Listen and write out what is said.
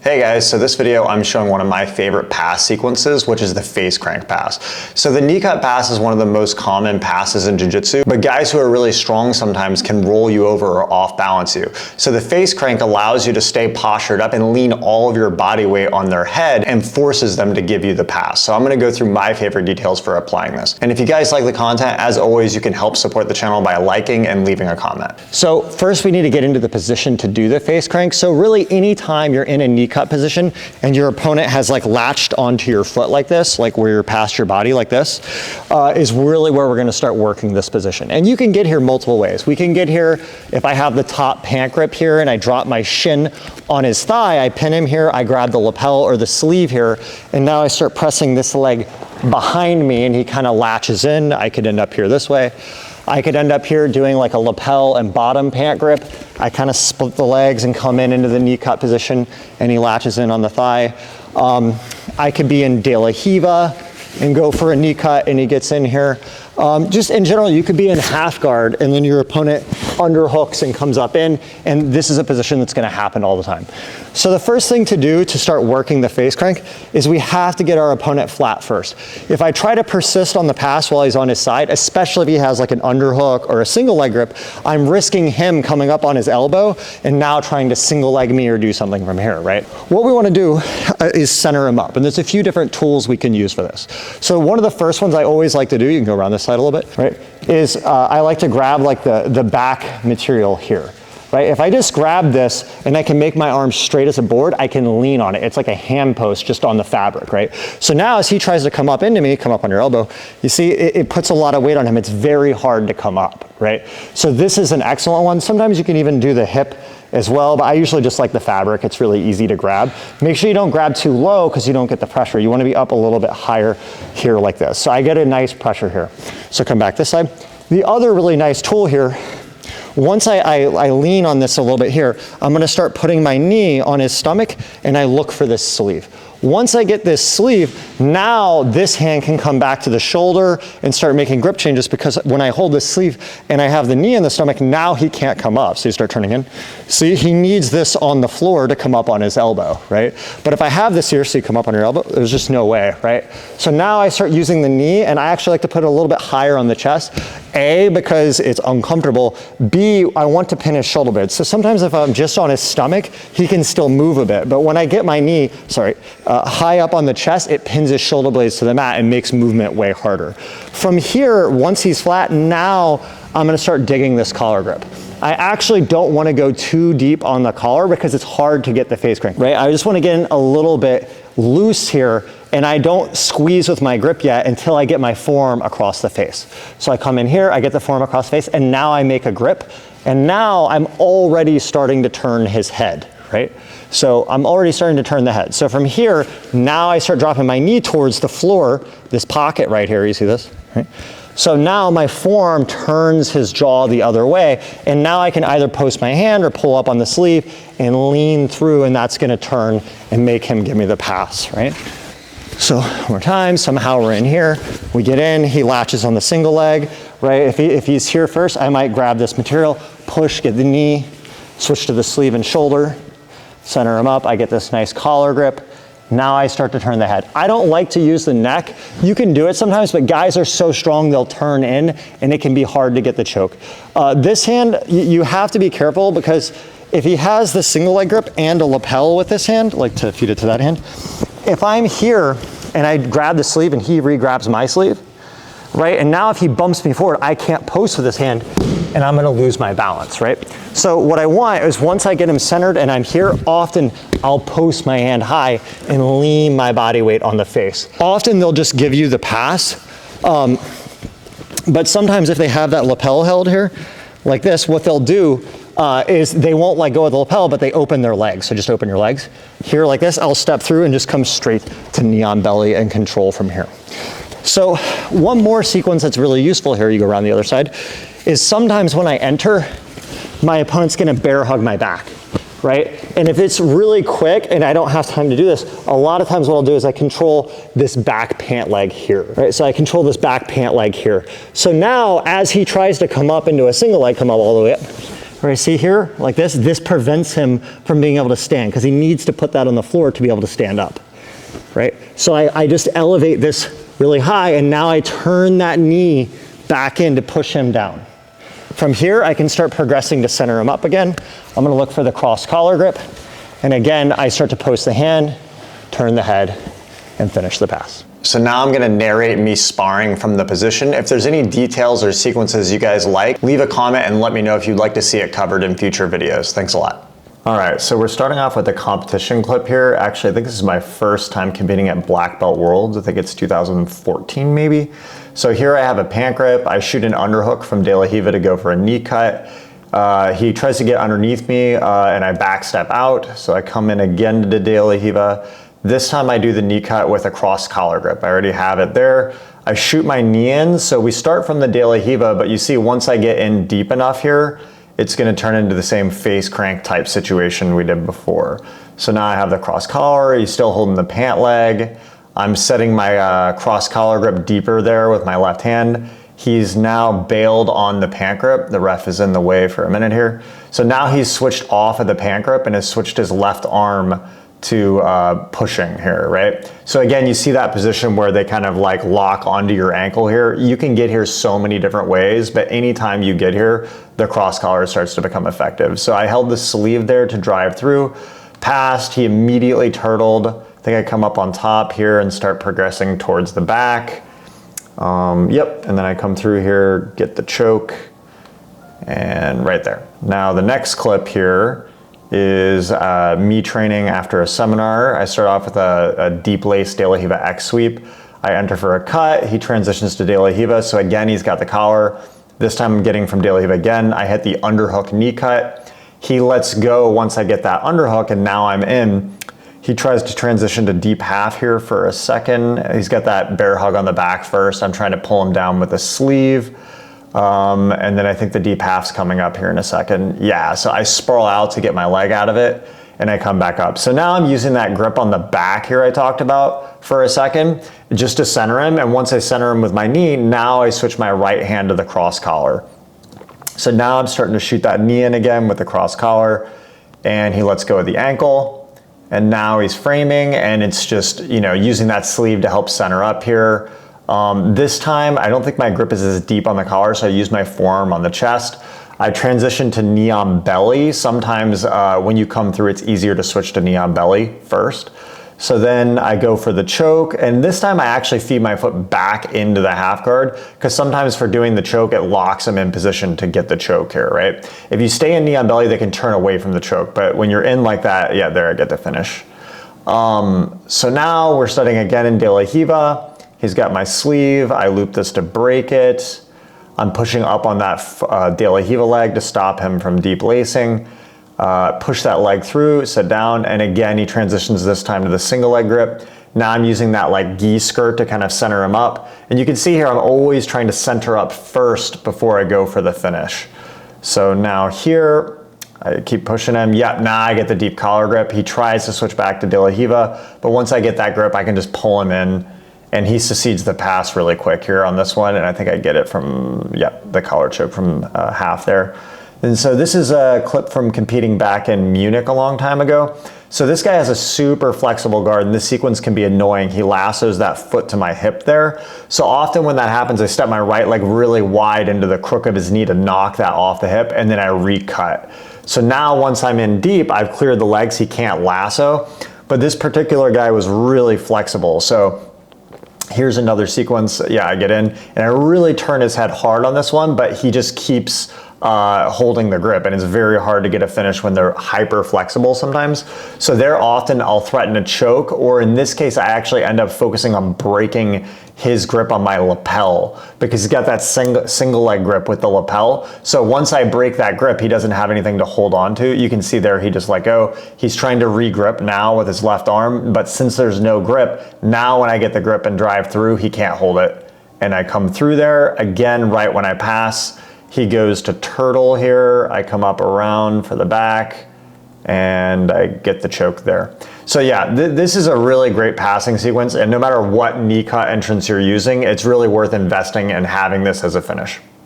Hey guys, so this video I'm showing one of my favorite pass sequences, which is the face crank pass. So the knee cut pass is one of the most common passes in jiu-jitsu, but guys who are really strong sometimes can roll you over or off balance you. So the face crank allows you to stay postured up and lean all of your body weight on their head and forces them to give you the pass. So I'm gonna go through my favorite details for applying this. And if you guys like the content, as always, you can help support the channel by liking and leaving a comment. So first we need to get into the position to do the face crank. So really anytime you're in a knee cut position and your opponent has like latched onto your foot like this, like where you're past your body like this, is really where we're gonna start working this position. And you can get here multiple ways. We can get here if I have the top pant grip here and I drop my shin on his thigh, I pin him here, I grab the lapel or the sleeve here, and now I start pressing this leg behind me and he kind of latches in. I could end up here this way. I could end up here doing like a lapel and bottom pant grip. I kind of split the legs and come in into the knee cut position and he latches in on the thigh. I could be in De La Hiva and go for a knee cut and he gets in here. Just in general, you could be in half guard and then your opponent underhooks and comes up in, and this is a position that's gonna happen all the time. So the first thing to do to start working the face crank is we have to get our opponent flat first. If I try to persist on the pass while he's on his side, especially if he has like an underhook or a single leg grip, I'm risking him coming up on his elbow and now trying to single leg me or do something from here, right? What we wanna do is center him up, and there's a few different tools we can use for this. So one of the first ones I always like to do, you can go around this side a little bit, right, is I like to grab like the back material here, right? If I just grab this and I can make my arm straight as a board, I can lean on it. It's like a hand post just on the fabric, right? So now as he tries to come up into me, come up on your elbow, you see it puts a lot of weight on him. It's very hard to come up, right? So this is an excellent one. Sometimes you can even do the hip as well, but I usually just like the fabric. It's really easy to grab. Make sure you don't grab too low because you don't get the pressure. You want to be up a little bit higher here like this. So I get a nice pressure here. So come back this side. The other really nice tool here, once I lean on this a little bit here, I'm gonna start putting my knee on his stomach and I look for this sleeve. Once I get this sleeve, now this hand can come back to the shoulder and start making grip changes, because when I hold this sleeve and I have the knee in the stomach, now he can't come up. So you start turning in. See, he needs this on the floor to come up on his elbow, right? But if I have this here, so you come up on your elbow, there's just no way, right? So now I start using the knee, and I actually like to put it a little bit higher on the chest. A, because it's uncomfortable. B, I want to pin his shoulder blades. So sometimes if I'm just on his stomach, he can still move a bit. But when I get my knee, high up on the chest, it pins his shoulder blades to the mat and makes movement way harder. From here, once he's flat, now I'm gonna start digging this collar grip. I actually don't wanna go too deep on the collar because it's hard to get the face crank, right? I just wanna get in a little bit loose here, and I don't squeeze with my grip yet until I get my forearm across the face. So I come in here, I get the forearm across the face, and now I make a grip, and now I'm already starting to turn his head, right? So I'm already starting to turn the head. So from here, now I start dropping my knee towards the floor, this pocket right here, you see this, right? So now my forearm turns his jaw the other way, and now I can either post my hand or pull up on the sleeve and lean through, and that's gonna turn and make him give me the pass, right? So one more time, somehow we're in here, we get in, he latches on the single leg, right? If he's here first, I might grab this material, push, get the knee, switch to the sleeve and shoulder, center him up, I get this nice collar grip. Now I start to turn the head. I don't like to use the neck. You can do it sometimes, but guys are so strong they'll turn in and it can be hard to get the choke. This hand, you have to be careful, because if he has the single leg grip and a lapel with this hand, like to feed it to that hand, if I'm here and I grab the sleeve and he re-grabs my sleeve, right? And now if he bumps me forward, I can't post with this hand and I'm gonna lose my balance, right? So what I want is, once I get him centered and I'm here, often I'll post my hand high and lean my body weight on the face. Often they'll just give you the pass, but sometimes if they have that lapel held here, like this, what they'll do is they won't let go of the lapel, but they open their legs. So just open your legs. Here like this, I'll step through and just come straight to knee on belly and control from here. So one more sequence that's really useful here, you go around the other side, is sometimes when I enter, my opponent's gonna bear hug my back, right? And if it's really quick and I don't have time to do this, a lot of times what I'll do is I control this back pant leg here, right? So I control this back pant leg here. So now as he tries to come up into a single leg, come up all the way up, Right, see here, like this prevents him from being able to stand because he needs to put that on the floor to be able to stand up, right? So I just elevate this really high, and now I turn that knee back in to push him down. From here, I can start progressing to center him up again. I'm gonna look for the cross collar grip, and again, I start to post the hand, turn the head, and finish the pass. So now I'm gonna narrate me sparring from the position. If there's any details or sequences you guys like, leave a comment and let me know if you'd like to see it covered in future videos. Thanks a lot. All right, so we're starting off with a competition clip here. Actually, I think this is my first time competing at Black Belt Worlds. I think it's 2014 maybe. So here I have a pant grip. I shoot an underhook from De La Riva to go for a knee cut. He tries to get underneath me and I backstep out. So I come in again to De La Riva. This time I do the knee cut with a cross collar grip. I already have it there. I shoot my knee in. So we start from the De La Riva, but you see once I get in deep enough here, it's gonna turn into the same face crank type situation we did before. So now I have the cross collar, he's still holding the pant leg. I'm setting my cross collar grip deeper there with my left hand. He's now bailed on the pant grip. The ref is in the way for a minute here. So now he's switched off of the pant grip and has switched his left arm to pushing here, right? So again, you see that position where they kind of like lock onto your ankle here. You can get here so many different ways, but anytime you get here, the cross collar starts to become effective. So I held the sleeve there to drive through, passed, he immediately turtled. I think I come up on top here and start progressing towards the back. Yep, and then I come through here, get the choke, and right there. Now the next clip here is me training after a seminar. I start off with a deep lace De La Riva X sweep. I enter for a cut, he transitions to De La Riva, so again, he's got the collar. This time I'm getting from De La Riva again. I hit the underhook knee cut. He lets go once I get that underhook, and now I'm in. He tries to transition to deep half here for a second. He's got that bear hug on the back first. I'm trying to pull him down with a sleeve. And then I think the deep half's coming up here in a second. Yeah, so I sprawl out to get my leg out of it and I come back up. So now I'm using that grip on the back here I talked about for a second, just to center him. And once I center him with my knee, now I switch my right hand to the cross collar. So now I'm starting to shoot that knee in again with the cross collar, and he lets go of the ankle. And now he's framing, and it's just, you know, using that sleeve to help center up here. This time, I don't think my grip is as deep on the collar, so I use my forearm on the chest. I transition to knee on belly. Sometimes when you come through, it's easier to switch to knee on belly first. So then I go for the choke, and this time I actually feed my foot back into the half guard, because sometimes for doing the choke, it locks them in position to get the choke here, right? If you stay in knee on belly, they can turn away from the choke, but when you're in like that, yeah, there I get the finish. So now we're starting again in De La Riva. He's got my sleeve. I loop this to break it. I'm pushing up on that De La Riva leg to stop him from deep lacing. Push that leg through, sit down, and again, he transitions this time to the single leg grip. Now I'm using that like gi skirt to kind of center him up. And you can see here, I'm always trying to center up first before I go for the finish. So now here, I keep pushing him. Yep, now I get the deep collar grip. He tries to switch back to De La Riva, but once I get that grip, I can just pull him in, and he succeeds the pass really quick here on this one. And I think I get it from, yep, the collar choke from half there. And so this is a clip from competing back in Munich a long time ago. So this guy has a super flexible guard, and this sequence can be annoying. He lassos that foot to my hip there. So often when that happens, I step my right leg really wide into the crook of his knee to knock that off the hip, and then I recut. So now once I'm in deep, I've cleared the legs, he can't lasso. But this particular guy was really flexible. So here's another sequence. Yeah, I get in, and I really turn his head hard on this one, but he just keeps holding the grip, and it's very hard to get a finish when they're hyper flexible sometimes. So there often I'll threaten a choke, or in this case, I actually end up focusing on breaking his grip on my lapel, because he's got that single leg grip with the lapel. So once I break that grip, he doesn't have anything to hold on to. You can see there, he just let go. He's trying to re-grip now with his left arm, but since there's no grip, now when I get the grip and drive through, he can't hold it. And I come through there, again, right when I pass, he goes to turtle here. I come up around for the back, and I get the choke there. So yeah, this is a really great passing sequence, and no matter what knee cut entrance you're using, it's really worth investing in having this as a finish.